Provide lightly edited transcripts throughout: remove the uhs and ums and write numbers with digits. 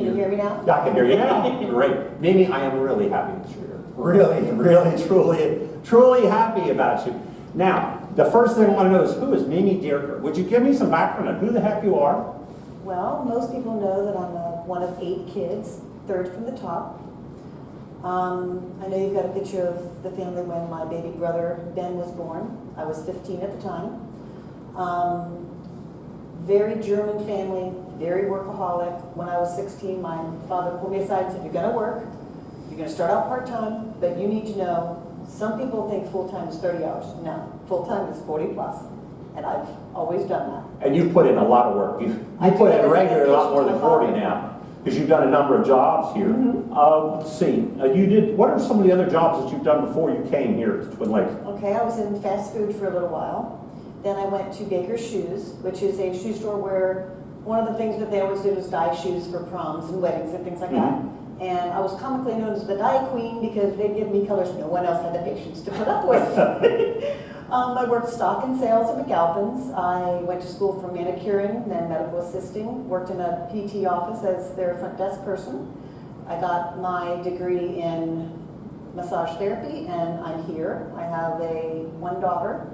Can you hear me now? Yeah, I can hear you now. Great. Mimi, I am really happy that you're here. Really, really, truly happy about you. Now, the first thing I want to know is, who is Mimi Dierker? Would you give me some background on who the heck you are? Well, most people know that I'm one of 8 kids, third from the top. I know you've got a picture of the family when my baby brother Ben was born. I was 15 at the time. Very German family, very workaholic. When I was 16, my father pulled me aside and said, "You're going to work. You're going to start out part-time, but you need to know, some people think full-time is 30 hours. No, full-time is 40 plus, and I've always done that." And you've put in a lot of work. You put in regular a lot more than 40 now, because you've done a number of jobs here. Let's see, what are some of the other jobs that you've done before you came here to Twin Lakes? Okay, I was in fast food for a little while. Then I went to Baker's Shoes, which is a shoe store where one of the things that they always did was dye shoes for proms and weddings and things like that. And I was comically known as the dye queen because they'd give me colors no one else had the patience to put up with. I worked stock and sales at McAlpin's. I went to school for manicuring, then medical assisting, worked in a PT office as their front desk person. I got my degree in massage therapy, and I'm here. I have one daughter.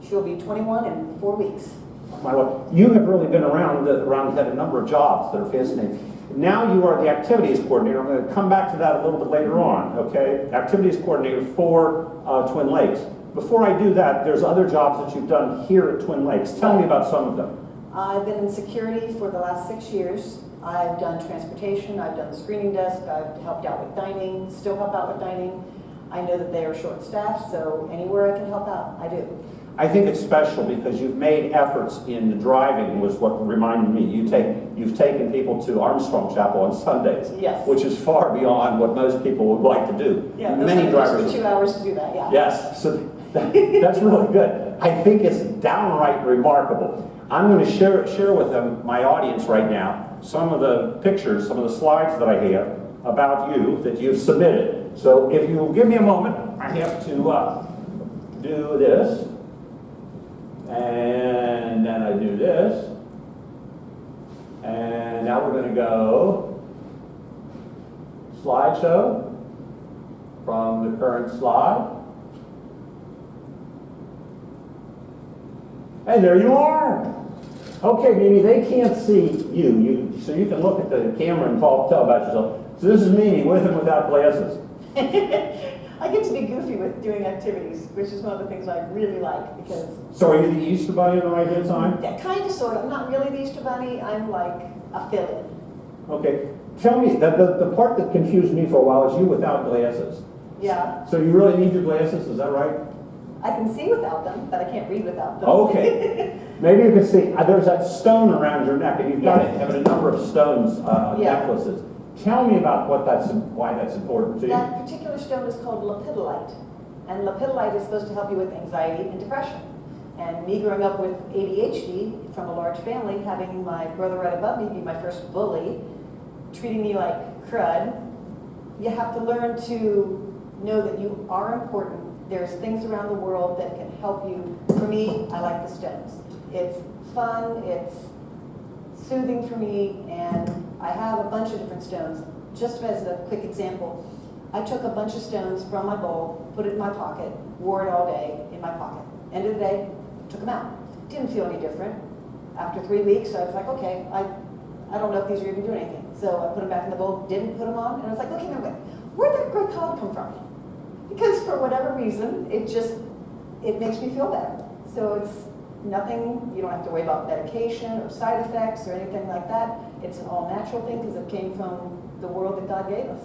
She'll be 21 in 4 weeks. My Lord, you have really been around, had a number of jobs that are fascinating. Now you are the activities coordinator. I'm going to come back to that a little bit later on, okay? Activities coordinator for Twin Lakes. Before I do that, there's other jobs that you've done here at Twin Lakes. Tell me about some of them. I've been in security for the last 6 years. I've done transportation, I've done the screening desk, I've helped out with dining, still help out with dining. I know that they are short-staffed, so anywhere I can help out, I do. I think it's special because you've made efforts in the driving, was what reminded me. You've taken people to Armstrong Chapel on Sundays, yes, which is far beyond what most people would like to do. Yeah, many drivers for 2 hours to do that. Yeah. Yes, so that's really good. I think it's downright remarkable. I'm going to share with them, my audience right now, some of the pictures, some of the slides that I have about you that you've submitted. So if you'll give me a moment, I have to do this. And then I do this. And now we're going to go slideshow from the current slide. And there you are. Okay, Mimi, they can't see you, so you can look at the camera and tell about yourself. So this is Mimi, with and without glasses. I get to be goofy with doing activities, which is one of the things I really like because... So are you the Easter Bunny on the right hand side? Yeah, kind of, sort of. I'm not really the Easter Bunny. I'm like a fill-in. Okay. Tell me, the part that confused me for a while is you without glasses. Yeah. So you really need your glasses, is that right? I can see without them, but I can't read without them. Okay. Maybe you can see, there's that stone around your neck, and you've got it, having a number of stones, necklaces. Tell me about why that's important to you. That particular stone is called lepidolite. And lepidolite is supposed to help you with anxiety and depression. And me growing up with ADHD from a large family, having my brother right above me be my first bully, treating me like crud, you have to learn to know that you are important. There's things around the world that can help you. For me, I like the stones. It's fun, it's soothing for me, and I have a bunch of different stones. Just as a quick example, I took a bunch of stones from my bowl, put it in my pocket, wore it all day in my pocket. End of the day, took them out. Didn't feel any different. After 3 weeks, I was like, okay, I don't know if these are even doing anything. So I put them back in the bowl, didn't put them on, and I was like, okay, now wait, where'd that gray color come from? Because for whatever reason, it makes me feel better. So it's nothing, you don't have to worry about medication or side effects or anything like that. It's an all-natural thing because it came from the world that God gave us.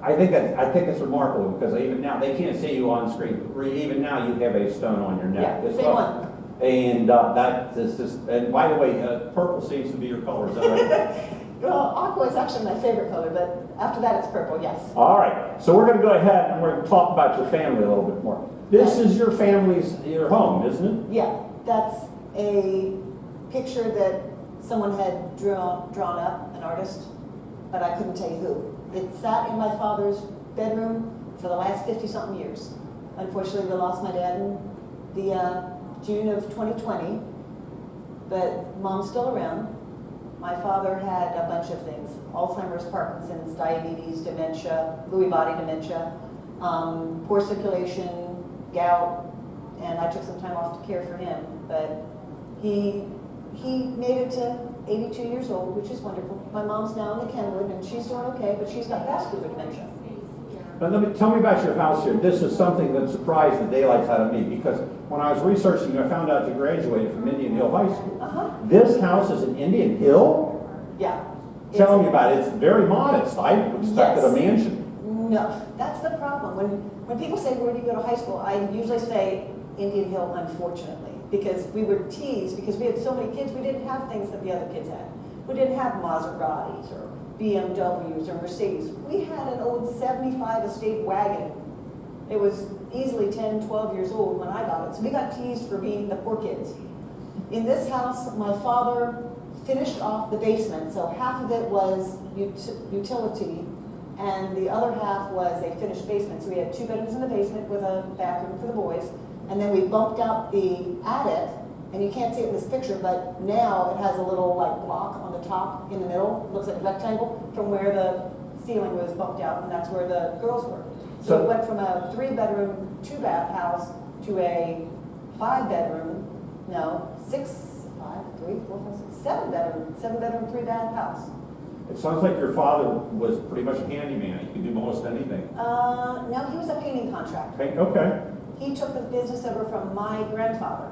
I think it's remarkable because even now, they can't see you on screen. Even now, you have a stone on your neck. Yeah, same one. And that is just, and by the way, purple seems to be your color, is that right? Well, aqua is actually my favorite color, but after that it's purple, yes. All right, so we're going to go ahead and we're going to talk about your family a little bit more. This is your your home, isn't it? Yeah, that's a picture that someone had drawn up, an artist, but I couldn't tell you who. It sat in my father's bedroom for the last 50-something years. Unfortunately, we lost my dad in the June of 2020, but Mom's still around. My father had a bunch of things: Alzheimer's, Parkinson's, diabetes, dementia, Lewy body dementia, poor circulation, gout, and I took some time off to care for him. But he made it to 82 years old, which is wonderful. My mom's now in the Kenwood, and she's doing okay, but she's got vascular dementia. But tell me about your house here. This is something that surprised the daylights out of me, because when I was researching, I found out you graduated from Indian Hill High School. This house is in Indian Hill? Yeah. Tell me about it. It's very modest. I expected a mansion. No, that's the problem. When people say, where do you go to high school? I usually say Indian Hill, unfortunately, because we were teased because we had so many kids, we didn't have things that the other kids had. We didn't have Maseratis or BMWs or Mercedes. We had an old 75 estate wagon. It was easily 10, 12 years old when I got it. So we got teased for being the poor kids. In this house, my father finished off the basement. So half of it was utility and the other half was a finished basement. So we had 2 bedrooms in the basement with a bathroom for the boys. And then we bumped out the attic, and you can't see it in this picture, but now it has a little like block on the top in the middle. It looks like a rectangle from where the ceiling was bumped out, and that's where the girls were. So it went from a 3-bedroom, 2-bath house to a 5-bedroom, no, 7-bedroom, 3-bath house. It sounds like your father was pretty much a handyman. He could do most anything. No, he was a painting contractor. Okay. He took the business over from my grandfather.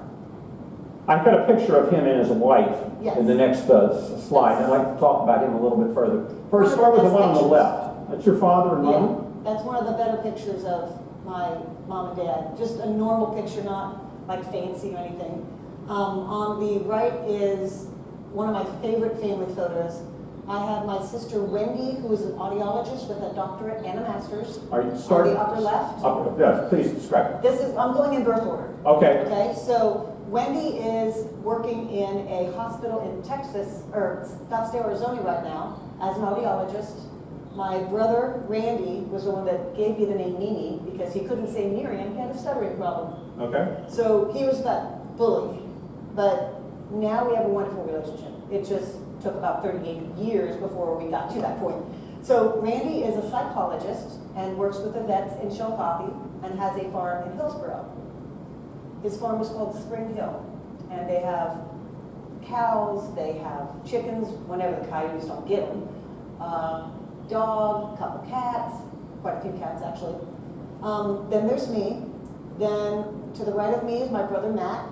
I've got a picture of him and his wife in the next slide. I'd like to talk about him a little bit further. First, start with the one on the left. That's your father and mom? Yeah, that's one of the better pictures of my mom and dad. Just a normal picture, not like fancy or anything. On the right is one of my favorite family photos. I have my sister Wendy, who is an audiologist with a doctorate and a master's. Are you on the upper left? Yes, please describe it. This is, I'm going in birth order. Okay. Okay, so Wendy is working in a hospital in Texas, or Scottsdale, Arizona right now as an audiologist. My brother, Randy, was the one that gave me the name Mimi because he couldn't say Miriam, he had a stuttering problem. Okay. So he was that bully, but now we have a wonderful relationship. It just took about 38 years before we got to that point. So Randy is a psychologist and works with the vets in Chillicothe and has a farm in Hillsborough. His farm is called Spring Hill, and they have cows, they have chickens, whenever the coyotes don't get them, dog, a couple cats, quite a few cats actually. Then there's me. Then to the right of me is my brother Matt.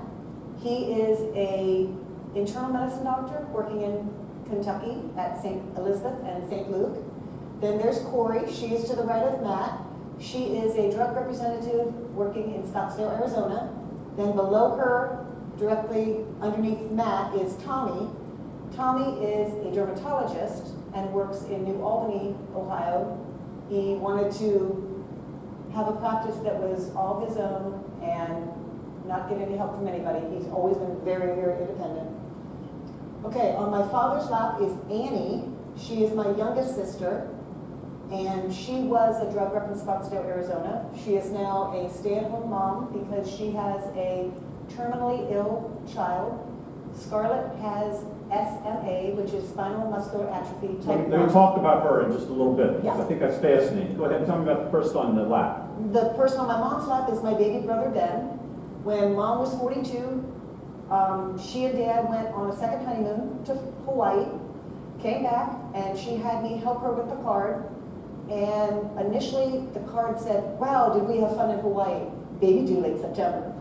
He is a internal medicine doctor working in Kentucky at St. Elizabeth and St. Luke. Then there's Corey. She is to the right of Matt. She is a drug representative working in Scottsdale, Arizona. Then below her, directly underneath Matt, is Tommy. Tommy is a dermatologist and works in New Albany, Ohio. He wanted to have a practice that was all his own and not get any help from anybody. He's always been very, very independent. Okay, on my father's lap is Annie. She is my youngest sister, and she was a drug rep in Scottsdale, Arizona. She is now a stay-at-home mom because she has a terminally ill child. Scarlett has SMA, which is spinal muscular atrophy type 1. Let me talk about her in just a little bit, because Yeah. I think that's fascinating. Go ahead and tell me about the person on the lap. The person on my mom's lap is my baby brother, Ben. When mom was 42, she and dad went on a second honeymoon to Hawaii, came back, and she had me help her with the card. And initially, the card said, wow, did we have fun in Hawaii? Baby due late September.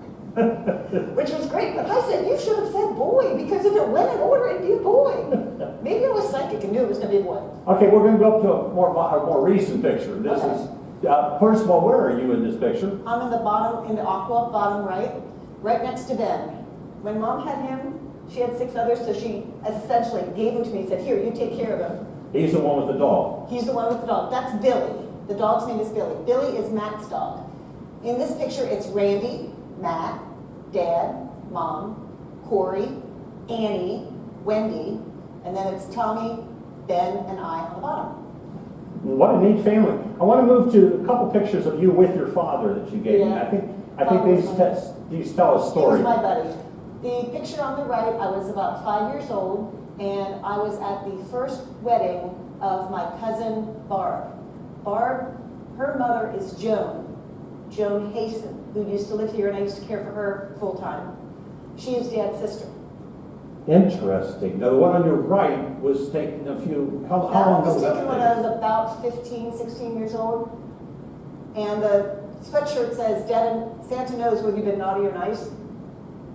Which was great, but I said, you should have said boy, because if it went in order, it'd be a boy. Maybe I was psychic and knew it was going to be a boy. Okay, we're going to go up to a more recent picture. This is, first of all, where are you in this picture? I'm in the bottom, in the aqua, bottom right next to Ben. When mom had him, she had 6 others, so she essentially gave him to me and said, here, you take care of him. He's the one with the dog. He's the one with the dog. That's Billy. The dog's name is Billy. Billy is Matt's dog. In this picture, it's Randy, Matt, Dad, Mom, Corey, Annie, Wendy, and then it's Tommy, Ben, and I on the bottom. What a neat family. I want to move to a couple pictures of you with your father that you gave me. I think these tell a He story. was my buddy. The picture on the right, I was about 5 years old, and I was at the first wedding of my cousin Barb. Barb, her mother is Joan Hasten, who used to live here, and I used to care for her full time. She is Dad's sister. Interesting. Now, the one on your right was taken a few, how That long one ago was was taken that? when I was about 15, 16 years old. And the sweatshirt says, Santa knows whether you've been naughty or nice.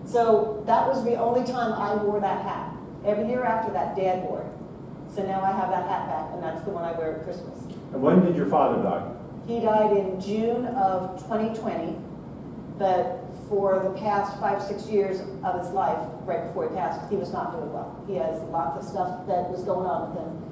So that was the only time I wore that hat. Every year after that, Dad wore it. So now I have that hat back, and that's the one I wear at Christmas. And when did your father die? He died in June of 2020, but for the past 5-6 years of his life, right before he passed, he was not doing well. He has lots of stuff that was going on with him.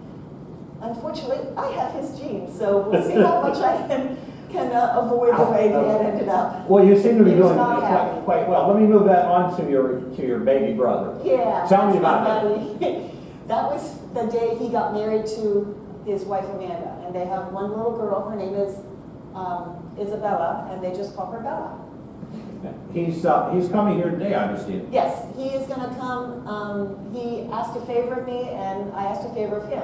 Unfortunately, I have his genes, so we'll see how much I can avoid the way Dad ended up. Well, you seem to be He was doing not happy. quite well. Let me move that on to your baby brother. Yeah. Tell me that's about my it. buddy. That was the day he got married to his wife Amanda, and they have one little girl. Her name is Isabella, and they just call her Bella. He's coming here today, I understand. Yes, he is going to come. He asked a favor of me, and I asked a favor of him.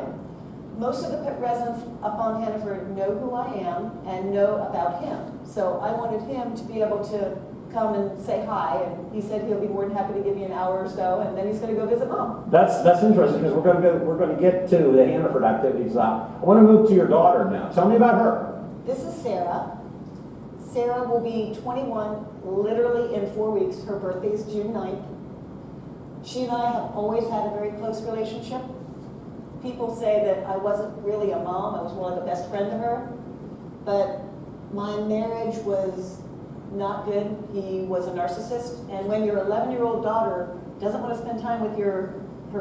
Most of the residents up on Hannaford know who I am and know about him. So I wanted him to be able to come and say hi, and he said he'll be more than happy to give me an hour or so, and then he's going to go visit Mom. That's interesting because we're going to get to the Hannaford activities. I want to move to your daughter now. Tell me about her. This is Sarah. Sarah will be 21 literally in 4 weeks. Her birthday is June 9th. She and I have always had a very close relationship. People say that I wasn't really a mom, I was more like a best friend to her. But my marriage was not good. He was a narcissist. And when your 11-year-old daughter doesn't want to spend time with her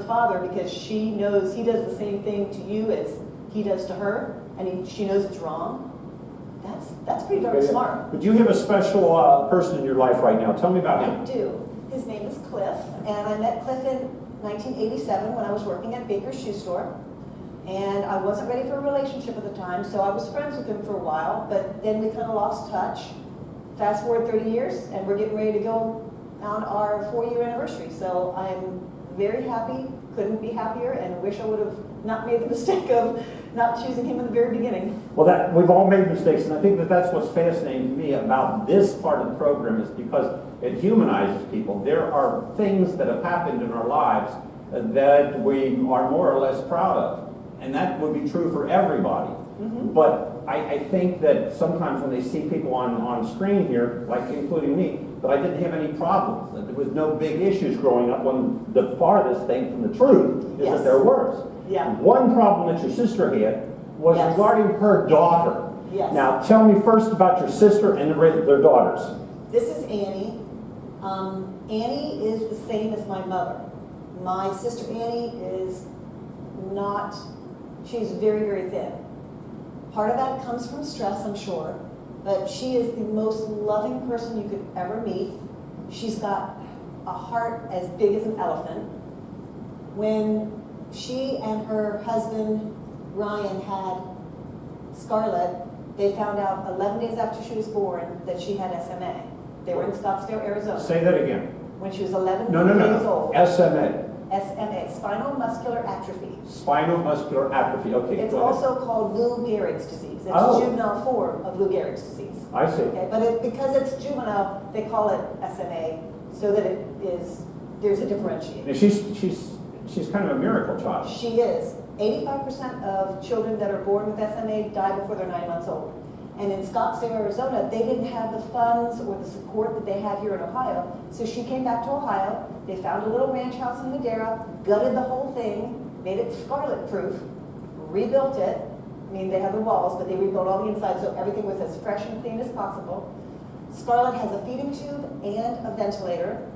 father because she knows he does the same thing to you as he does to her, and she knows it's wrong, that's pretty darn smart. But you have a special person in your life right now. Tell me about him. I do. His name is Cliff, and I met Cliff in 1987 when I was working at Baker's Shoe Store. And I wasn't ready for a relationship at the time, so I was friends with him for a while, but then we kind of lost touch. Fast forward 30 years, and we're getting ready to go on our 4-year anniversary. So I'm very happy, couldn't be happier, and wish I would have not made the mistake of not choosing him in the very beginning. Well, we've all made mistakes, and I think that's what's fascinating to me about this part of the program is because it humanizes people. There are things that have happened in our lives that we are more or less proud of, and that would be true for everybody. Mm-hmm. But I think that sometimes when they see people on screen here, like including me, that I didn't have any problems, that there was no big issues growing up, when the farthest thing from the truth is that there were. Yeah. One problem that your sister had was regarding her daughter. Yes. Now, tell me first about your sister and their daughters. This is Annie. Annie is the same as my mother. My sister Annie is not, she's very, very thin. Part of that comes from stress, I'm sure, but she is the most loving person you could ever meet. She's got a heart as big as an elephant. When she and her husband, Ryan, had Scarlett, they found out 11 days after she was born that she had SMA. They were in Scottsdale, Arizona. Say that again. When she was 11 No. days old. SMA. SMA, spinal muscular atrophy. Spinal muscular atrophy. Okay. It's also called Lou Gehrig's disease. It's a juvenile form of Lou Gehrig's disease. I see. Okay, but because it's juvenile, they call it SMA, so that there's a differentiation. Now she's kind of a miracle child. She is. 85% of children that are born with SMA die before they're 9 months old. And in Scottsdale, Arizona, they didn't have the funds or the support that they have here in Ohio. So she came back to Ohio. They found a little ranch house in Madera, gutted the whole thing, made it Scarlet-proof, rebuilt it. I mean, they have the walls, but they rebuilt all the inside, so everything was as fresh and clean as possible. Scarlett has a feeding tube and a ventilator.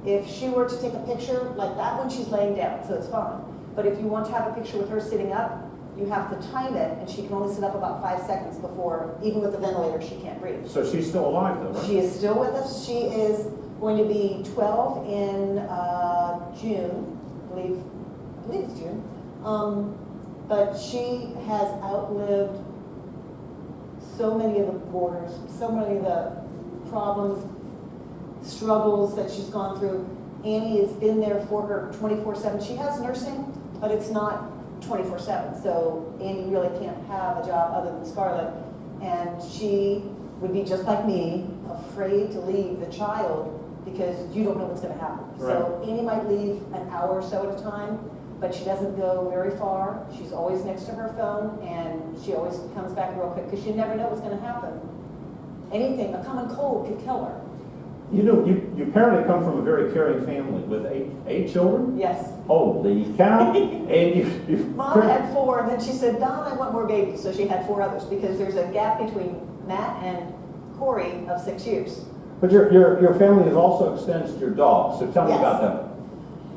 If she were to take a picture like that one, she's laying down, so it's fine. But if you want to have a picture with her sitting up, you have to time it, and she can only sit up about 5 seconds before, even with the ventilator, she can't breathe. So she's still alive, though, right? She is still with us. She is going to be 12 in June, I believe it's June. But she has outlived so many of the borders, so many of the problems, struggles that she's gone through. Annie has been there for her 24/7. She has nursing, but it's not 24/7. So Andy really can't have a job other than Scarlett, and she would be just like me, afraid to leave the child because you don't know what's going to happen. So Andy might leave an hour or so at a time, but she doesn't go very far. She's always next to her phone, and she always comes back real quick because you never know what's going to happen. Anything, a common cold could kill her. You know, you apparently come from a very caring family with eight children? Yes. Holy cow. And you Mom had 4, and then she said, Don, I want more babies. So she had 4 others because there's a gap between Matt and Corey of 6 years. But your family is also extends to your dog, so tell me Yes. about them.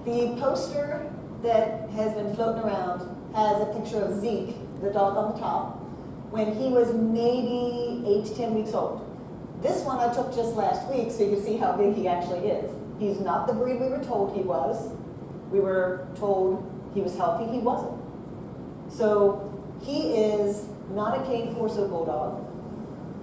The poster that has been floating around has a picture of Zeke, the dog on the top, when he was maybe 8 to 10 weeks old. This one I took just last week so you can see how big he actually is. He's not the breed we were told he was. We were told he was healthy, he wasn't. So he is not a cane Corso Bulldog.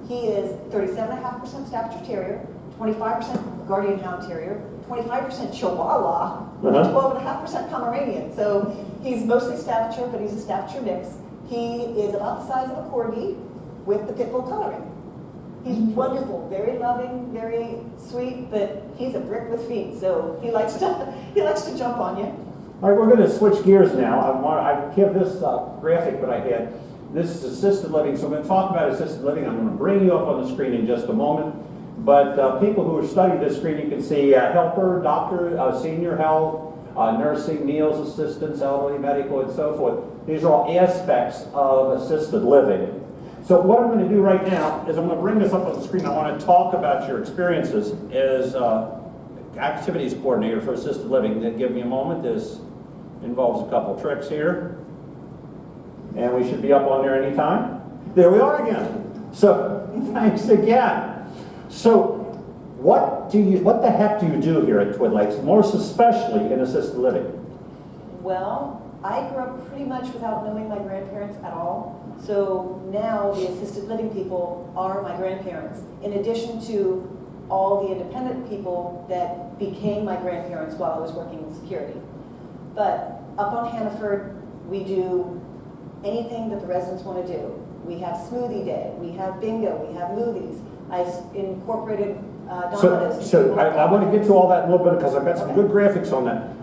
He is 37.5% Staffordshire Terrier, 25% Guardian Hound Terrier, 25% Chihuahua, 12.5% Pomeranian. So he's mostly Staffordshire, but he's a Staffordshire mix. He is about the size of a Corgi with the pit bull coloring. He's wonderful, very loving, very sweet, but he's a brick with feet, so he likes to jump on you. All right, we're going to switch gears now. I have this graphic that I had. This is assisted living, so I'm going to talk about assisted living. I'm going to bring you up on the screen in just a moment. But people who are studying this screen, you can see helper, doctor, senior health, nursing, meals assistance, elderly medical, and so forth. These are all aspects of assisted living. So what I'm going to do right now is I'm going to bring this up on the screen. I want to talk about your experiences as activities coordinator for assisted living. Then give me a moment. This involves a couple tricks here. And we should be up on there anytime. There we are again. So thanks again. So what the heck do you do here at Twin Lakes, most especially in assisted living? Well, I grew up pretty much without knowing my grandparents at all. So now the assisted living people are my grandparents, in addition to all the independent people that became my grandparents while I was working in security. But up on Hannaford, we do anything that the residents want to do. We have smoothie day, we have bingo, we have movies. I incorporated Domino's. So I want to get to all that in a little bit because I've got some good graphics on that.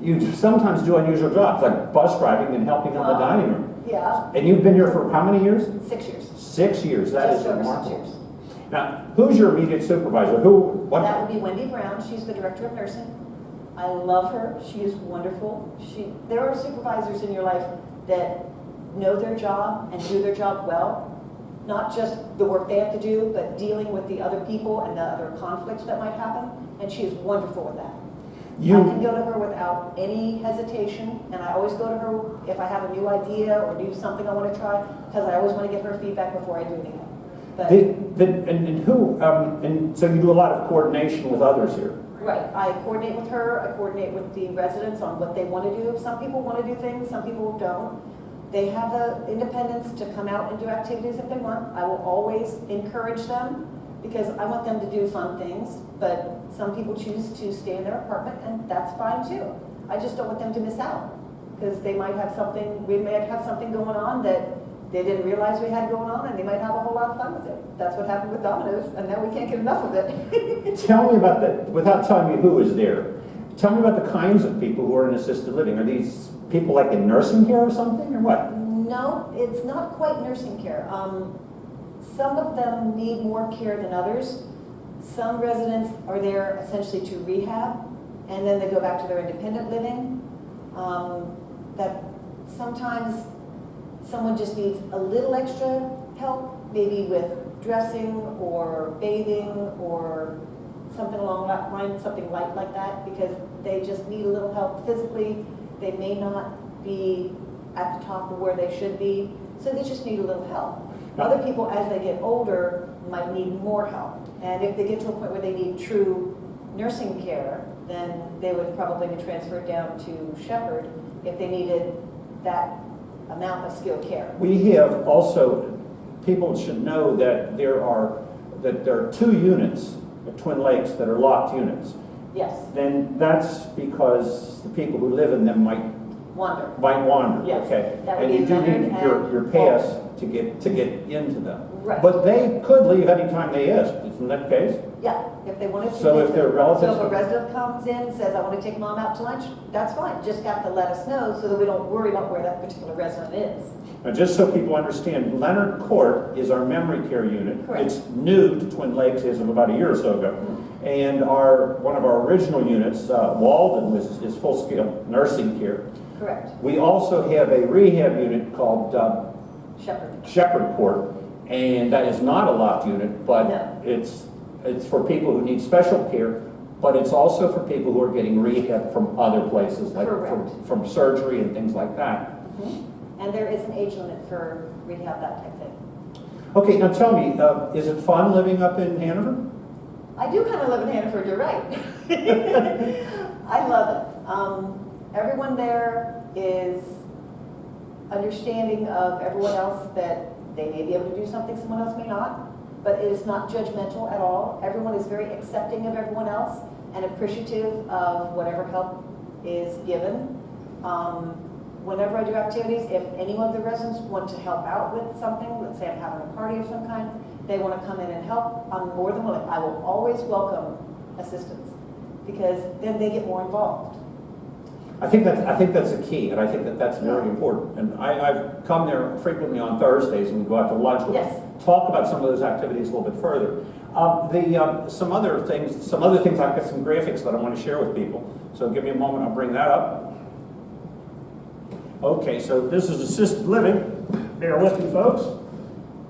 You sometimes do unusual jobs like bus driving and helping on the dining room. Yeah. And you've been here for how many years? 6 years. 6 years. That Just is over remarkable. 6 years. Now, who's your immediate supervisor? What? That would be Wendy Brown. She's the director of nursing. I love her. She is wonderful. There are supervisors in your life that know their job and do their job well. Not just the work they have to do, but dealing with the other people and the other conflicts that might happen. And she is wonderful with that. I can go to her without any hesitation, and I always go to her if I have a new idea or do something I want to try, because I always want to get her feedback before I do anything. But and so you do a lot of coordination with others here. right, I coordinate with her, I coordinate with the residents on what they want to do. Some people want to do things, some people don't. They have the independence to come out and do activities if they want. I will always encourage them because I want them to do fun things, but some people choose to stay in their apartment, and that's fine too. I just don't want them to miss out because we might have something going on that they didn't realize we had going on, and they might have a whole lot of fun with it. That's what happened with Domino's, and now we can't get enough of it. Tell me about that, without telling me who is there. Tell me about the kinds of people who are in assisted living. Are these people like in nursing care or something, or what? No, it's not quite nursing care. Some of them need more care than others. Some residents are there essentially to rehab, and then they go back to their independent living. That sometimes someone just needs a little extra help, maybe with dressing or bathing or something along that line, something light like that, because they just need a little help physically. They may not be at the top of where they should be, so they just need a little help. Other people, as they get older, might need more help. And if they get to a point where they need true nursing care, then they would probably be transferred down to Shepherd if they needed that amount of skilled care. We have also, people should know that there are 2 units at Twin Lakes that are locked units. Yes, then that's because the people who live in them might wander. wander. Yes, Okay, that would and you be do Leonard need and your pass to get into them. Right. But they could leave anytime they ask. Isn't that the case? Yeah, if they wanted to. So they if their could. relatives So if a come- resident comes in, says, I want to take mom out to lunch, that's fine. Just have to let us know so that we don't worry about where that particular resident is. Now, just so people understand, Leonard Court is our memory care unit. Correct. It's new to Twin Lakes as of about a year or so ago. And one of our original units, Walden, is full-scale nursing care. Correct. We also have a rehab unit called Shepherd. Shepherd Court, and that is not a locked unit, but No. it's for people who need special care, but it's also for people who are getting rehab from other places, like Correct. from surgery and things like that. And there is an age limit for rehab, that type thing. Okay, now tell me, is it fun living up in Hanover? I do kind of live in Hannaford, you're right. I love it. Everyone there is understanding of everyone else, that they may be able to do something someone else may not, but it is not judgmental at all. Everyone is very accepting of everyone else and appreciative of whatever help is given. Whenever I do activities, if any of the residents want to help out with something, let's say I'm having a party of some kind, they want to come in and help, I'm more than willing. I will always welcome assistance, because then they get more involved. I think that's a key, and I think that's very important. And I've come there frequently on Thursdays, and we go out to lunch. We'll Yes. talk about some of those activities a little bit further. Some other things. I've got some graphics that I want to share with people. So give me a moment. I'll bring that up. Okay, so this is assisted living. Bear with me, folks.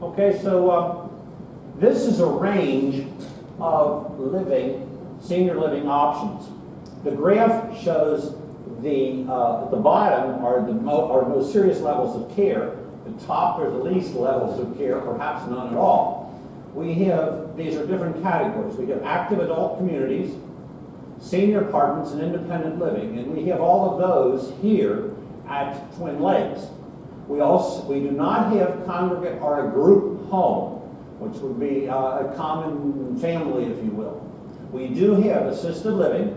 Okay, so this is a range of senior living options. The graph shows at the bottom are the most serious levels of care. The top are the least levels of care, perhaps none at all. These are different categories. We have active adult communities, senior apartments, and independent living, and we have all of those here at Twin Lakes. We do not have congregate or a group home, which would be a common family, if you will. We do have assisted living.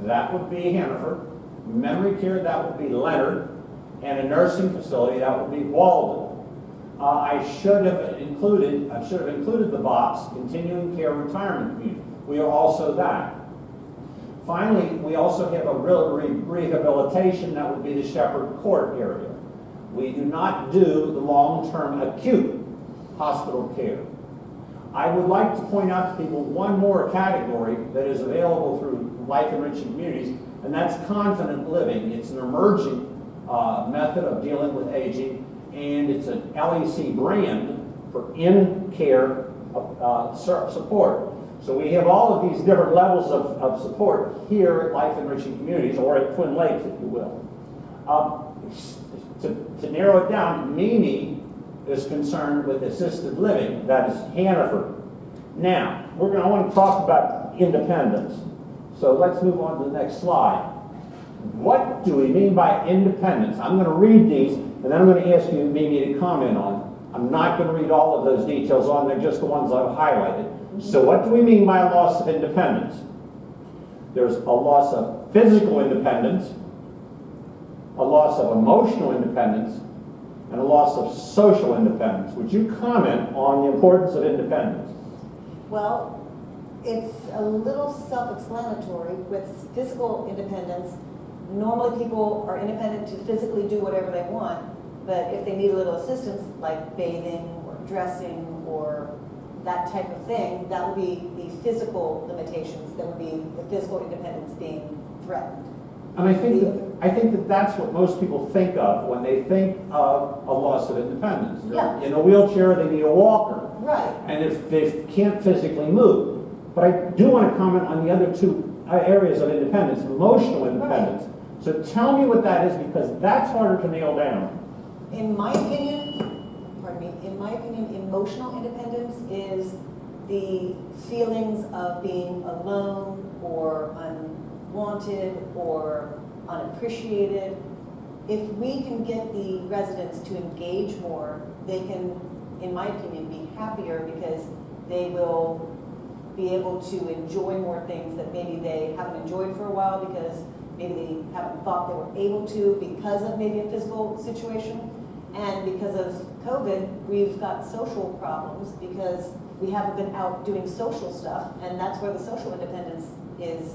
That would be Hanover. Memory care, that would be Leonard. And a nursing facility, that would be Walden. I should have included the box, continuing care retirement community. We are also that. Finally, we also have a rehabilitation, that would be the Shepherd Court area. We do not do the long-term acute hospital care. I would like to point out to people one more category that is available through life enriching communities, and that's confident living. It's an emerging method of dealing with aging, and it's an LEC brand for in-care support. So we have all of these different levels of support here at Life Enriching Communities, or at Twin Lakes, if you will. To narrow it down, Mimi is concerned with assisted living. That is Hanover. Now, I want to talk about independence. So let's move on to the next slide. What do we mean by independence? I'm going to read these, and then I'm going to ask you, Mimi, to comment on. I'm not going to read all of those details on there, just the ones I've highlighted. So what do we mean by a loss of independence? There's a loss of physical independence, a loss of emotional independence, and a loss of social independence. Would you comment on the importance of independence? Well, it's a little self-explanatory. With physical independence, normally people are independent to physically do whatever they want, but if they need a little assistance, like bathing or dressing or that type of thing, that would be the physical limitations, that would be the physical independence being threatened. And I think that that's what most people think of when they think of a loss of independence. They're Yeah. in a wheelchair, they need a walker. Right. And if they can't physically move. But I do want to comment on the other two areas of independence, emotional independence. So tell me what that is, because that's harder to nail down. In my opinion, emotional independence is the feelings of being alone or unwanted or unappreciated. If we can get the residents to engage more, they can, in my opinion, be happier, because they will be able to enjoy more things that maybe they haven't enjoyed for a while because maybe they haven't thought they were able to because of maybe a physical situation. And because of COVID, we've got social problems because we haven't been out doing social stuff, and that's where the social independence is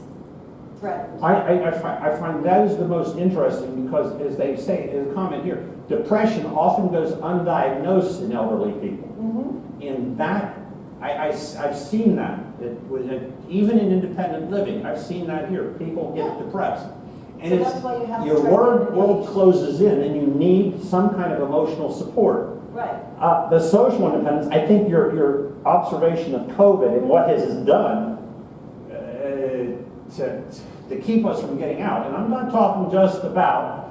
threatened. I find that is the most interesting because, as they say in the comment here, depression often goes undiagnosed in elderly people. Mm-hmm. And that, I've seen that. Even in independent living, I've seen that here. People get depressed. And So it's, that's why you have to your try world to closes in and you need some kind of emotional support. Right. The social independence, I think your observation of COVID and what it has done to keep us from getting out, and I'm not talking just about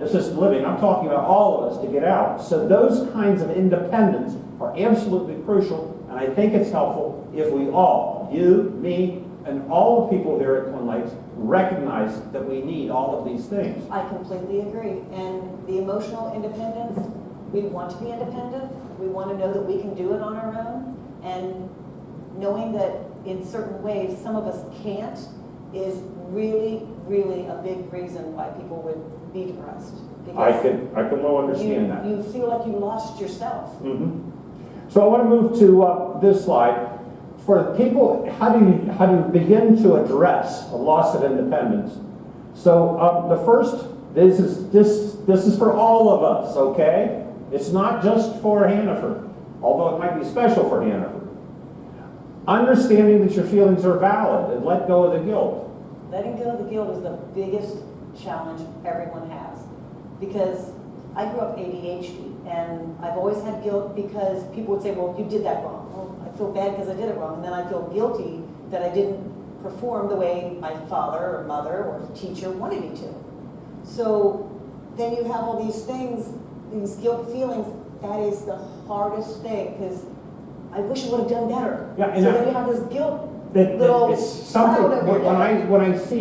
assisted living, I'm talking about all of us to get out. So those kinds of independence are absolutely crucial, and I think it's helpful if we all, you, me, and all the people here at Twin Lakes, recognize that we need all of these things. I completely agree. And the emotional independence, we want to be independent. We want to know that we can do it on our own. And knowing that in certain ways some of us can't is really, really a big reason why people would be depressed. I can well understand that. You feel like you lost yourself. Mm-hmm. So I want to move to this slide. For people, how do you begin to address a loss of independence? So the first, this is for all of us, okay? It's not just for Hannaford, although it might be special for Hannaford. Understanding that your feelings are valid and let go of the guilt. Letting go of the guilt is the biggest challenge everyone has, because I grew up ADHD, and I've always had guilt because people would say, well, you did that wrong. Well, I feel bad because I did it wrong, and then I feel guilty that I didn't perform the way my father or mother or teacher wanted me to. So then you have all these things, these guilt feelings. That is the hardest thing, because I wish I would have done better. Yeah, and so then you have this guilt. That it's something, cloud over when I see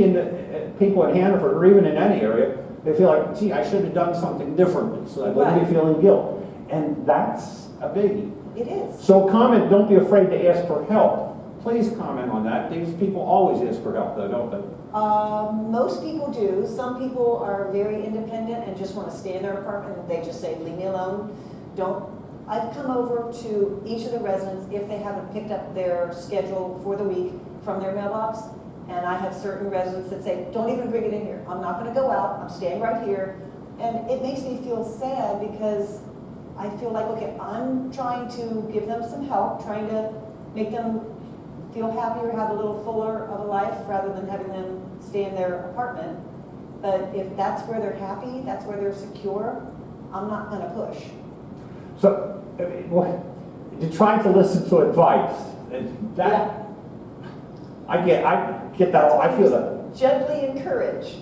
people in Hannaford or even in any area, they feel like, gee, I should have done something differently, so I wouldn't be feeling guilt. And that's a biggie. It is. So don't be afraid to ask for help. Please comment on that. These people always ask for help, though, don't they? Most people do. Some people are very independent and just want to stay in their apartment, and they just say, leave me alone. I've come over to each of the residents if they haven't picked up their schedule for the week from their mailbox. And I have certain residents that say, don't even bring it in here. I'm not going to go out. I'm staying right here. And it makes me feel sad because I feel like, okay, I'm trying to give them some help, trying to make them feel happier, have a little fuller of a life rather than having them stay in their apartment. But if that's where they're happy, that's where they're secure, I'm not going to push. So, to try to listen to advice, that I get that. I feel that. Gently encourage.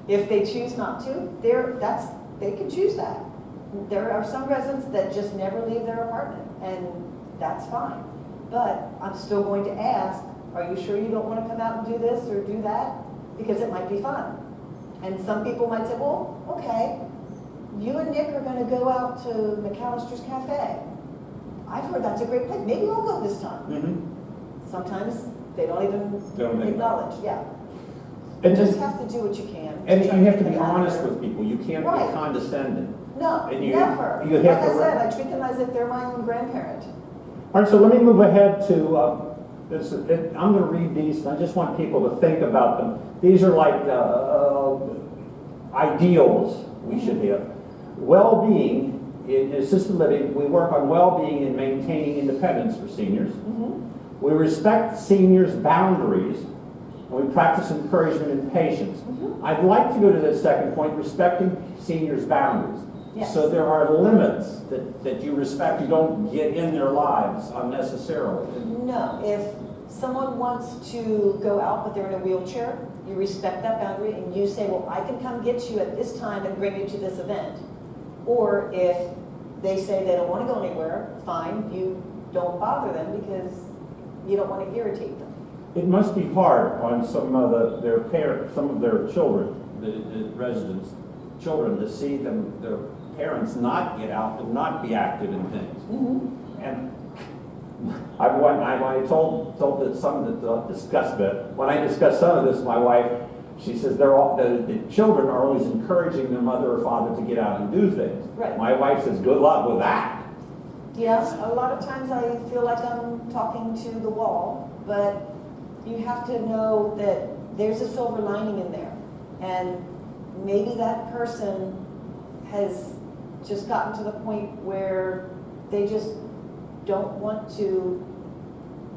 If they choose not to, they can choose that. There are some residents that just never leave their apartment, and that's fine. But I'm still going to ask, are you sure you don't want to come out and do this or do that? Because it might be fun. And some people might say, well, okay, you and Nick are going to go out to McAllister's Cafe. I've heard that's a great place. Maybe I'll go this time. Mm-hmm. Sometimes they don't even acknowledge. Yeah. And you just have to do what you can. And you have to be honest with people. You can't be condescending. No, and never. You have like I said, I treat them as if they're my own grandparent. All right, so let me move ahead to this. I'm going to read these, and I just want people to think about them. These are like ideals we should have. Well-being in assisted living, we work on well-being and maintaining independence for seniors. Mm-hmm. We respect seniors' boundaries, and we practice encouragement and patience. Mm-hmm. I'd like to go to the second point, respecting seniors' boundaries. Yes. So there are limits that you respect. You don't get in their lives unnecessarily. No, if someone wants to go out but they're in a wheelchair, you respect that boundary and you say, well, I can come get you at this time and bring you to this event. Or if they say they don't want to go anywhere, fine, you don't bother them because you don't want to irritate them. It must be hard on some of their parents, some of their children, the residents' children, to see their parents not get out and not be active in things. Mm-hmm. And I told that some that discussed it. When I discussed some of this, my wife, she says the children are always encouraging their mother or father to get out and do things. Right. My wife says, good luck with that. Yes, a lot of times I feel like I'm talking to the wall, but you have to know that there's a silver lining in there. And maybe that person has just gotten to the point where they just don't want to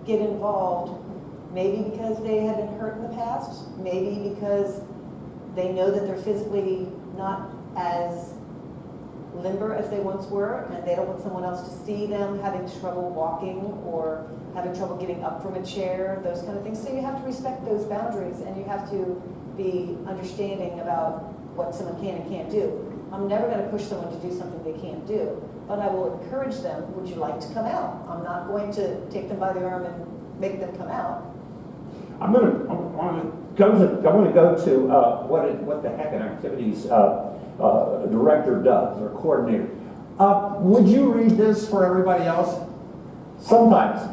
get involved. Maybe because they have been hurt in the past, maybe because they know that they're physically not as limber as they once were, and they don't want someone else to see them having trouble walking or having trouble getting up from a chair, those kind of things. So you have to respect those boundaries, and you have to be understanding about what someone can and can't do. I'm never going to push someone to do something they can't do, but I will encourage them, would you like to come out? I'm not going to take them by the arm and make them come out. I want to go to what the heck an activities director does or coordinator. Would you read this for everybody else? Sometimes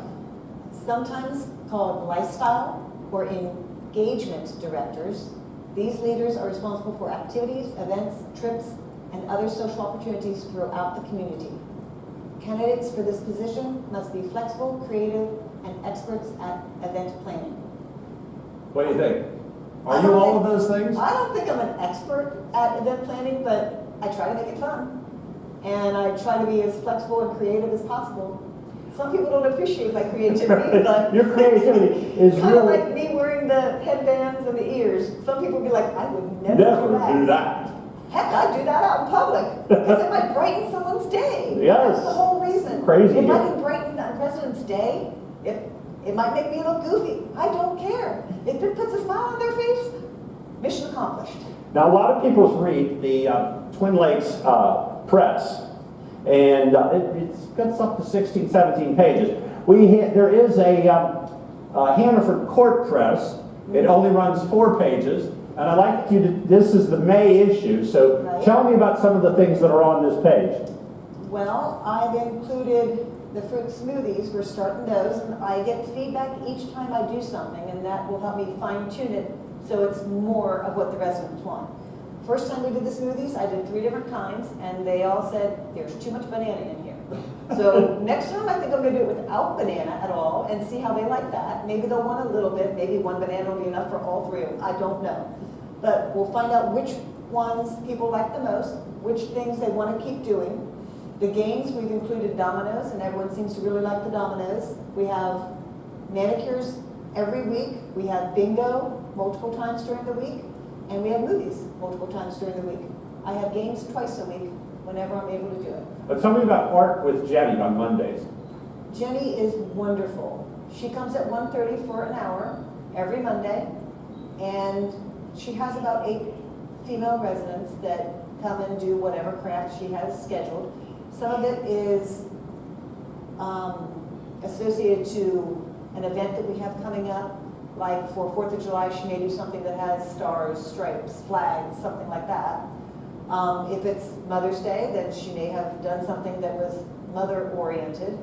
Called lifestyle or engagement directors, these leaders are responsible for activities, events, trips, and other social opportunities throughout the community. Candidates for this position must be flexible, creative, and experts at event planning. What do you think? Are you all of those things? I don't think I'm an expert at event planning, but I try to make it fun. And I try to be as flexible and creative as possible. Some people don't appreciate my creativity, but your creativity is kind of really like me wearing the headbands and the ears. Some people be like, I would never do that. Heck, I do that out in public because it might brighten someone's day. Yes. That's the whole reason. Crazy. If I can brighten a resident's day, it might make me look goofy. I don't care. If it puts a smile on their face, mission accomplished. Now, a lot of people read the Twin Lakes Press, and it's got up to 16, 17 pages. There is a Hannaford Court Press. It only runs 4 pages, and I'd like you to, this is the May issue, so Right. Tell me about some of the things that are on this page. Well, I've included the fruit smoothies. We're starting those, and I get feedback each time I do something, and that will help me fine-tune it so it's more of what the residents want. First time we did the smoothies, I did 3 different kinds, and they all said, there's too much banana in here. So next time I think I'm going to do it without banana at all and see how they like that. Maybe they'll want a little bit, maybe 1 banana will be enough for all 3 of them, I don't know. But we'll find out which ones people like the most, which things they want to keep doing. The games, we've included dominoes, and everyone seems to really like the dominoes. We have manicures every week. We have bingo multiple times during the week. And we have movies multiple times during the week. I have games twice a week whenever I'm able to do it. But tell me about Art with Jenny on Mondays. Jenny is wonderful. She comes at 1:30 for an hour every Monday. And she has about 8 female residents that come and do whatever craft she has scheduled. Some of it is associated to an event that we have coming up. Like for 4th of July, she may do something that has stars, stripes, flags, something like that. If it's Mother's Day, then she may have done something that was mother-oriented.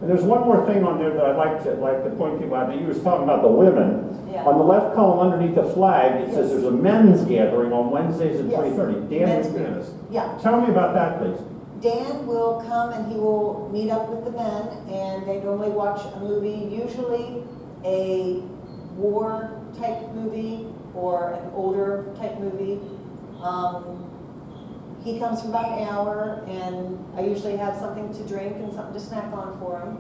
And there's one more thing on there that I'd like to point people out. You was talking about the women. Yeah. On the left column underneath the flag, it says Yes. there's a men's gathering on Wednesdays at Yes. 3:30. Dan Men's McManus. Yeah. Tell me about that, please. Dan will come and he will meet up with the men, and they normally watch a movie, usually a war type movie or an older type movie. He comes for about an hour, and I usually have something to drink and something to snack on for him.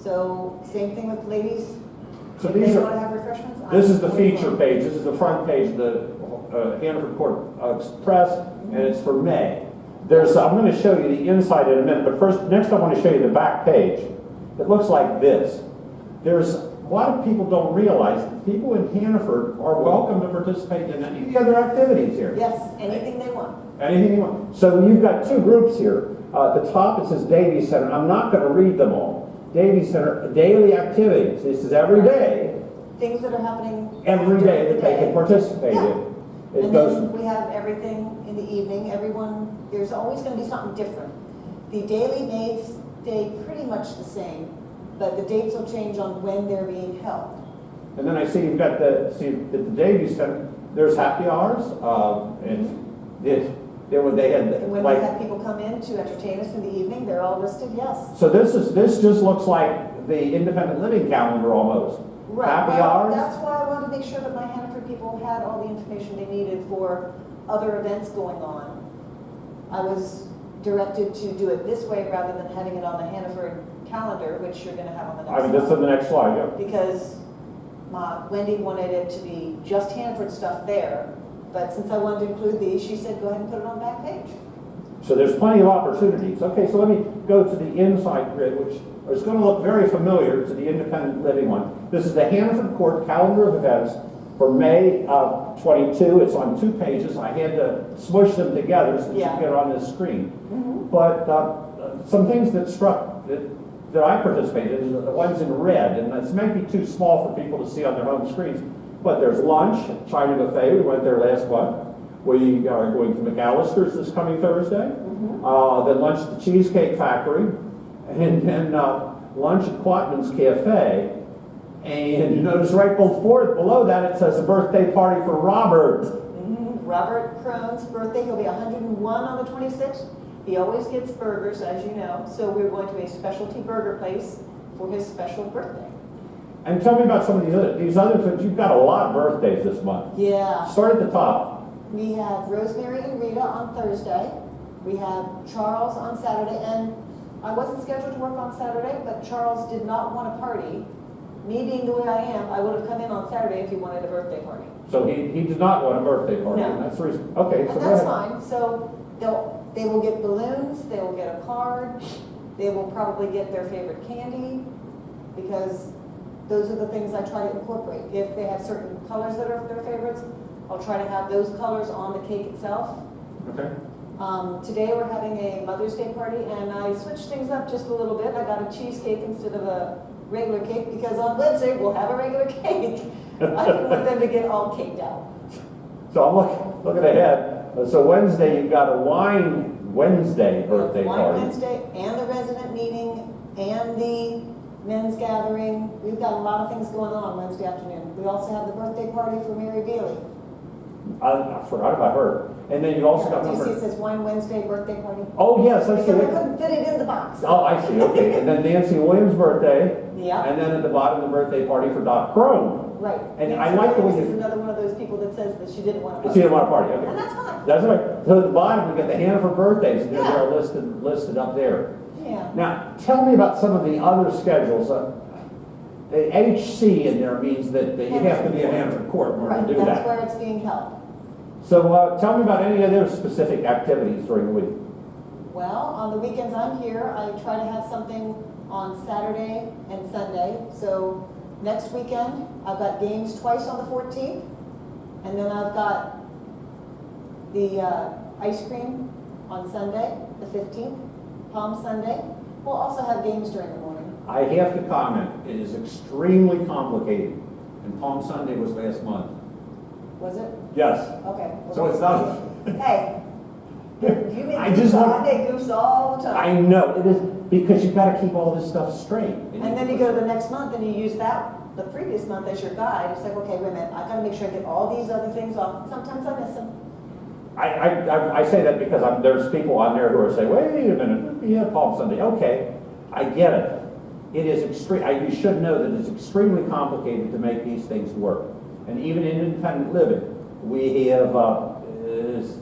So same thing with ladies. So If these they are- want to have refreshments. This I'm is the totally feature fine. page. This is the front page of the Hannaford Court Express, and it's for May. I'm going to show you the inside in a minute, but next I want to show you the back page. It looks like this. A lot of people don't realize that people in Hannaford are welcome to participate in any of the other activities here. Yes, anything they want. Anything you want. So you've got 2 groups here. At the top it says Davies Center. I'm not going to read them all. Davies Center, daily activities. This is every day. Things that are happening Every day that they can participate Yeah. in. It And goes. then we have everything in the evening. There's always going to be something different. The daily may stay pretty much the same, but the dates will change on when they're being held. And then I see you've got at the Davies Center, there's happy hours, and they had And when we like, have people come in to entertain us in the evening, they're all listed, yes. so this just looks like the independent living calendar almost. Right, Happy well, hours? that's why I wanted to make sure that my Hannaford people had all the information they needed for other events going on. I was directed to do it this way rather than having it on the Hannaford calendar, which you're gonna have on the next I mean, this is the slide. next slide, yeah. Because Wendy wanted it to be just Hannaford stuff there, but since I wanted to include these, she said, go ahead and put it on the back page. So there's plenty of opportunities. Okay, so let me go to the inside grid, which is going to look very familiar to the independent living one. This is the Hannaford Court calendar of events for May of 22. It's on 2 pages. I had to smush them together so that you Yeah. can get on this screen. Mm-hmm. But some things that struck that I participated in, the ones in red, and this may be too small for people to see on their home screens, but there's lunch, China Buffet, we went there last month. We are going to McAllister's this coming Thursday. Then lunch at the Cheesecake Factory, and then lunch at Quatman's Cafe. And you notice right below that it says a birthday party for Robert. Robert Crone's birthday, he'll be 101 on the 26th. He always gets burgers, as you know, so we're going to a specialty burger place for his special birthday. And tell me about some of these other things. You've got a lot of birthdays this month. Yeah. Start at the top. We have Rosemary and Rita on Thursday. We have Charles on Saturday, and I wasn't scheduled to work on Saturday, but Charles did not want a party. Me being the way I am, I would have come in on Saturday if he wanted a birthday party. So he did not want a birthday party. No. And that's the reason. Okay, so And go that's ahead. fine. So they will get balloons, they will get a card, they will probably get their favorite candy, because those are the things I try to incorporate. If they have certain colors that are their favorites, I'll try to have those colors on the cake itself. Okay. Today we're having a Mother's Day party, and I switched things up just a little bit. I got a cheesecake instead of a regular cake, because on Wednesday we'll have a regular cake. I didn't want them to get all caked out. So I'm looking ahead. So Wednesday, you've got a Wine Wednesday birthday Wine party. Wednesday, and the resident meeting, and the men's gathering. We've got a lot of things going on Wednesday afternoon. We also have the birthday party for Mary Bailey. I forgot about her. And then you also got Do you see it number. says Wine Wednesday birthday party? Oh, yes, I see Because I it. couldn't fit it in the box. Oh, I see, okay. And then Nancy Williams' birthday. Yeah. And then at the bottom, the birthday party for Doc Crone. Right. And I Nancy like the way Williams you- is another one of those people that says that she didn't want to. She didn't want a party, okay. And that's fine. That's right. So at the bottom, we got the Hannaford birthdays, and Yeah. they're listed up there. Yeah. Now, tell me about some of the other schedules. The HC in there means that you have to be a Hannaford court in order Right, to do that's that. where it's being held. So tell me about any of those specific activities during the week. Well, on the weekends I'm here, I try to have something on Saturday and Sunday. So next weekend, I've got games twice on the 14th, and then I've got the ice cream on Sunday, the 15th, Palm Sunday. We'll also have games during the morning. I have to comment, it is extremely complicated, and Palm Sunday was last month. Was it? Yes. Okay. So it's not. Hey, you make I goofs, just want- I make goofs all the time. I know, it is, because you've got to keep all this stuff straight. And then you go to the next month and you use the previous month as your guide. It's like, okay, wait a minute, I gotta make sure I get all these other things off. Sometimes I miss them. I say that because there's people on there who are saying, wait a minute, yeah, Palm Sunday, okay, I get it. It is extreme, you should know that it's extremely complicated to make these things work. And even in independent living, we have,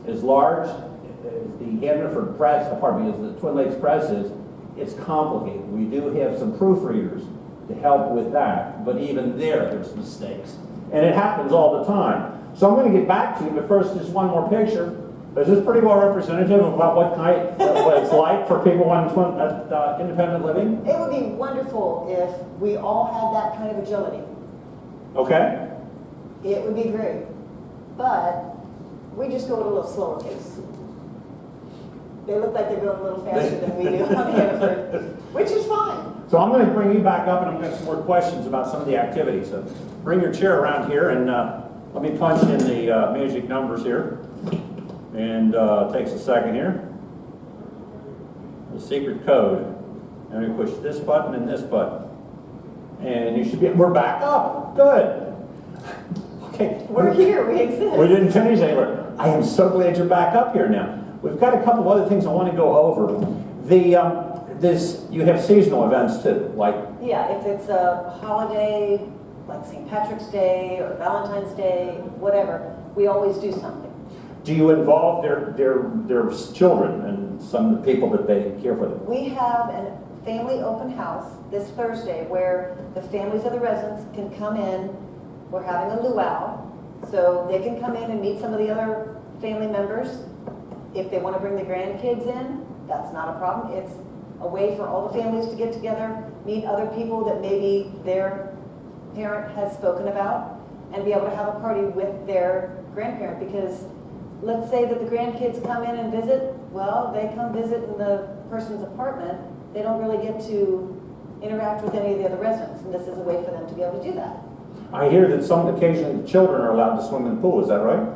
as large as the Hannaford Press, pardon me, as the Twin Lakes Press is, it's complicated. We do have some proofreaders to help with that, but even there's mistakes. And it happens all the time. So I'm going to get back to you, but first, just one more picture. Is this pretty well representative of about what it's like for people on independent living? It would be wonderful if we all had that kind of agility. Okay. It would be great. But we just go at a little slower pace. They look like they're going a little faster than we do on Hannaford, which is fine. So I'm going to bring you back up, and I'm going to have some more questions about some of the activities. So bring your chair around here, and let me punch in the magic numbers here. And takes a second here. The secret code. And we push this button and this button. And you should be, we're back up, good. Okay. We're here, we exist. We didn't finish anywhere. I am so glad you're back up here now. We've got a couple of other things I want to go over. You have seasonal events too, like? Yeah, if it's a holiday, like St. Patrick's Day or Valentine's Day, whatever, we always do something. Do you involve their children and some of the people that they care for them? We have a family open house this Thursday where the families of the residents can come in. We're having a luau, so they can come in and meet some of the other family members. If they want to bring the grandkids in, that's not a problem. It's a way for all the families to get together, meet other people that maybe their parent has spoken about, and be able to have a party with their grandparent. Because let's say that the grandkids come in and visit, well, they come visit in the person's apartment. They don't really get to interact with any of the other residents, and this is a way for them to be able to do that. I hear that occasionally the children are allowed to swim in the pool, is that right?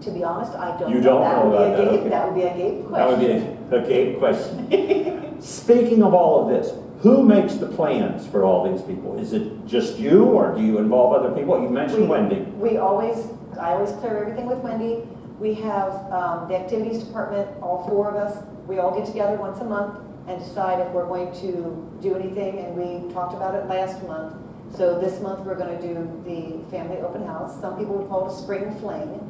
To be honest, I don't You know. don't know about that, okay. That would be a Gabe question. That would be a Gabe question. Speaking of all of this, who makes the plans for all these people? Is it just you, or do you involve other people? You mentioned Wendy. I always clear everything with Wendy. We have the activities department, all four of us. We all get together once a month and decide if we're going to do anything, and we talked about it last month. So this month we're going to do the family open house. Some people would call it a spring fling.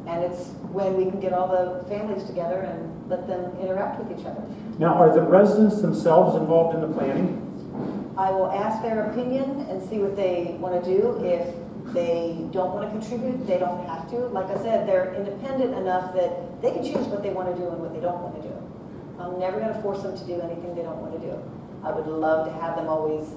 And it's when we can get all the families together and let them interact with each other. Now, are the residents themselves involved in the planning? I will ask their opinion and see what they want to do. If they don't want to contribute, they don't have to. Like I said, they're independent enough that they can choose what they want to do and what they don't want to do. I'm never going to force them to do anything they don't want to do. I would love to have them always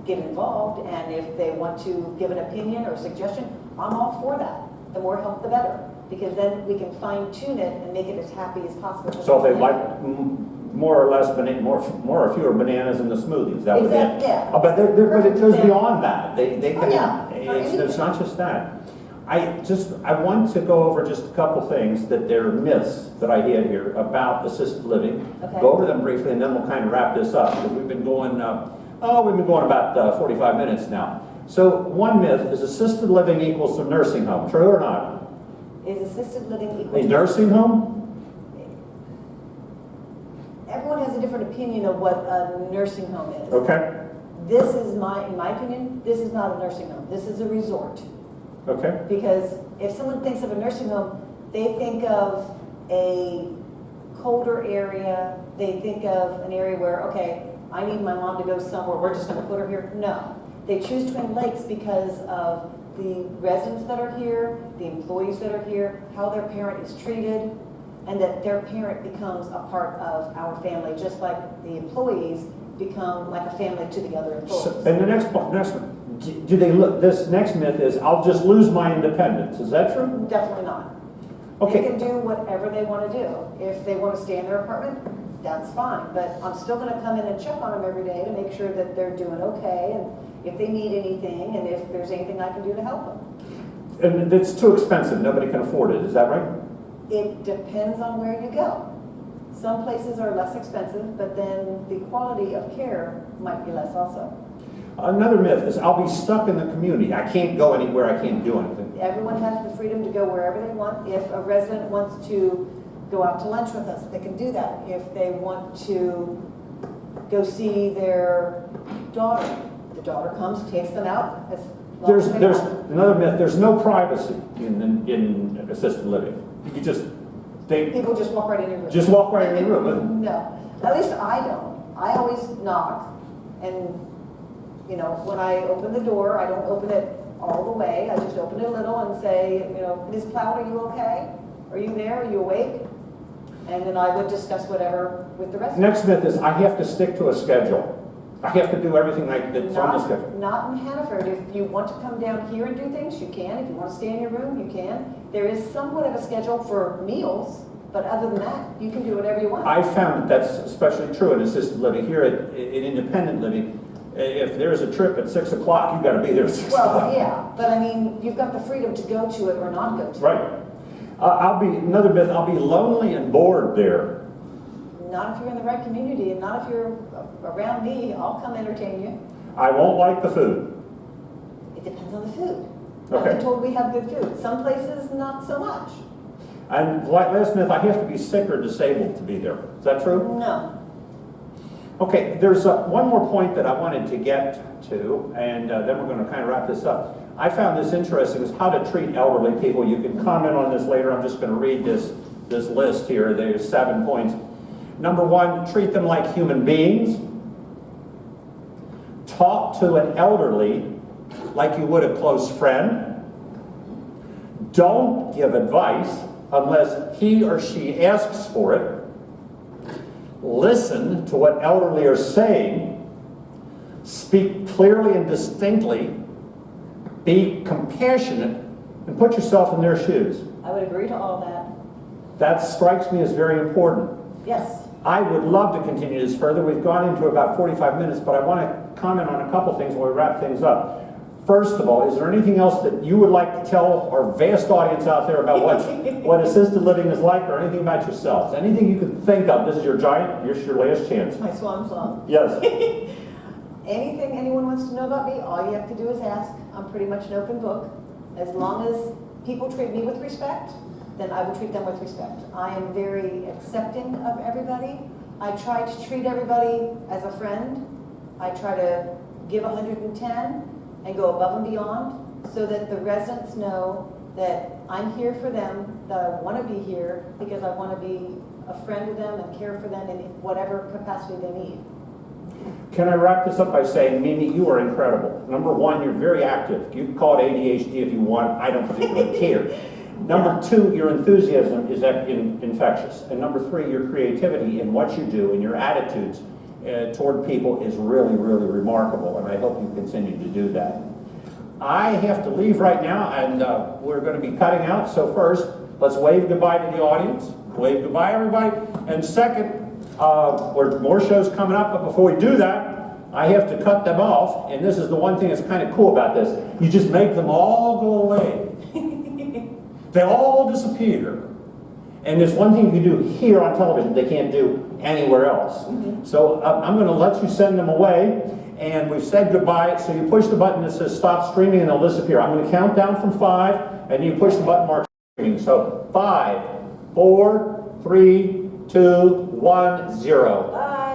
get involved, and if they want to give an opinion or a suggestion, I'm all for that. The more help, the better. Because then we can fine tune it and make it as happy as possible. So if they like more or less, more or fewer bananas in the smoothies, that would be it. Yeah. But it goes beyond that. They can. Yeah. It's not just that. I want to go over just a couple things that they're myths that I hear here about assisted living. Okay. Go over them briefly, and then we'll kind of wrap this up because we've been going. We've been going about 45 minutes now. So one myth is assisted living equals to nursing home. True or not? Is assisted living equal A to nursing home? Everyone has a different opinion of what a nursing home is. Okay. This is in my opinion, this is not a nursing home. This is a resort. Okay. Because if someone thinks of a nursing home, they think of a colder area. They think of an area where, okay, I need my mom to go somewhere. We're just going to put her here. No. They choose Twin Lakes because of the residents that are here, the employees that are here, how their parent is treated, and that their parent becomes a part of our family, just like the employees become like a family to the other employees. So, and the next one, do they look? This next myth is, I'll just lose my independence. Is that true? Definitely not. Okay. They can do whatever they want to do. If they want to stay in their apartment, that's fine. But I'm still going to come in and check on them every day to make sure that they're doing okay, and if they need anything, and if there's anything I can do to help them. And it's too expensive. Nobody can afford it. Is that right? It depends on where you go. Some places are less expensive, but then the quality of care might be less also. Another myth is, I'll be stuck in the community. I can't go anywhere. I can't do anything. Everyone has the freedom to go wherever they want. If a resident wants to go out to lunch with us, they can do that. If they want to go see their daughter, the daughter comes, takes them out. As long as they There's want. another myth. There's no privacy in assisted living. You could People just walk right in your room. just walk right in your room. No, at least I don't. I always knock, and you know, when I open the door, I don't open it all the way. I just open it a little and say, you know, Ms. Plow, are you okay? Are you there? Are you awake? And then I would discuss whatever with the rest of Next myth is, I have to stick to a schedule. I have to do everything that's on the schedule. Not in Hannaford. If you want to come down here and do things, you can. If you want to stay in your room, you can. There is somewhat of a schedule for meals, but other than that, you can do whatever you want. I found that that's especially true in assisted living. Here in independent living, if there's a trip at 6 o'clock, you've got to be there at 6 o'clock. Well, yeah, but I mean, you've got the freedom to go to it or not go to it. Right. Another myth, I'll be lonely and bored there. Not if you're in the right community, and not if you're around me. I'll come entertain you. I won't like the food. It depends on the food. Okay. I've been told we have good food. Some places, not so much. And last myth, I have to be sick or disabled to be there. Is that true? No. Okay, there's one more point that I wanted to get to, and then we're going to kind of wrap this up. I found this interesting, is how to treat elderly people. You can comment on this later. I'm just going to read this list here. There's 7 points. Number 1, treat them like human beings. Talk to an elderly like you would a close friend. Don't give advice unless he or she asks for it. Listen to what elderly are saying. Speak clearly and distinctly. Be compassionate and put yourself in their shoes. I would agree to all that. That strikes me as very important. Yes. I would love to continue this further. We've gone into about 45 minutes, but I want to comment on a couple things while we wrap things up. First of all, is there anything else that you would like to tell our vast audience out there about what assisted living is like, or anything about yourselves? Anything you can think of? This is your your last chance. My swan song. Yes. Anything anyone wants to know about me, all you have to do is ask. I'm pretty much an open book. As long as people treat me with respect, then I will treat them with respect. I am very accepting of everybody. I try to treat everybody as a friend. I try to give 110 and go above and beyond so that the residents know that I'm here for them, that I want to be here because I want to be a friend to them and care for them in whatever capacity they need. Can I wrap this up by saying, Mimi, you are incredible. Number 1, you're very active. You can call it ADHD if you want. I don't particularly care. Number 2, your enthusiasm is infectious. And number 3, your creativity in what you do and your attitudes toward people is really, really remarkable. And I hope you continue to do that. I have to leave right now, and we're going to be cutting out. So first, let's wave goodbye to the audience. Wave goodbye, everybody. And second, there's more shows coming up, but before we do that, I have to cut them off. And this is the one thing that's kind of cool about this. You just make them all go away. They all disappear. And there's one thing you can do here on television they can't do anywhere else. So I'm going to let you send them away. And we've said goodbye. So you push the button that says stop streaming and they'll disappear. I'm going to count down from 5 and you push the button marked streaming. So 5, 4, 3, 2, 1, 0. Bye.